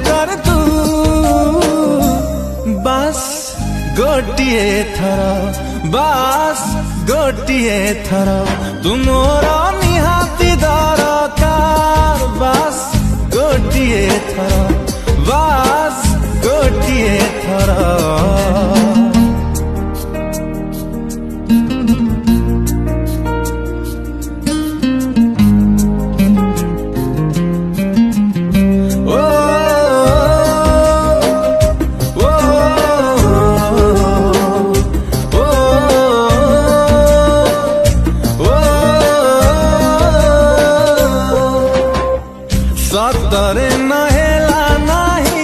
कर तू बास गोटिए थर बास गोटिए थर तू मोर निहाती दरकार बास गोटिए थर बास गोटिए थर सतरे नहेला नाही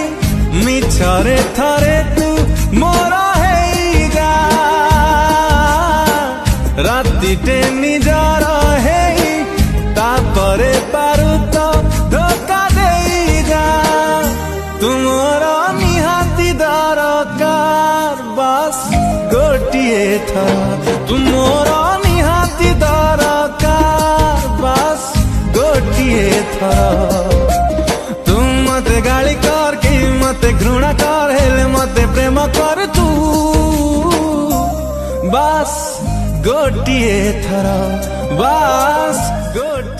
मिछरे थरे तू मोरा हेगा रातिटे निजार है तापरे पारु तो धोखा देगा तू मोरा निहाती दरकार बास गोटिए थर तू मोरा निहाती दरकार बास गोटिए थर मते गाली कर कि मते घृणा कर हेले मते प्रेम कर तू बास गोटिए थर बास गोटिए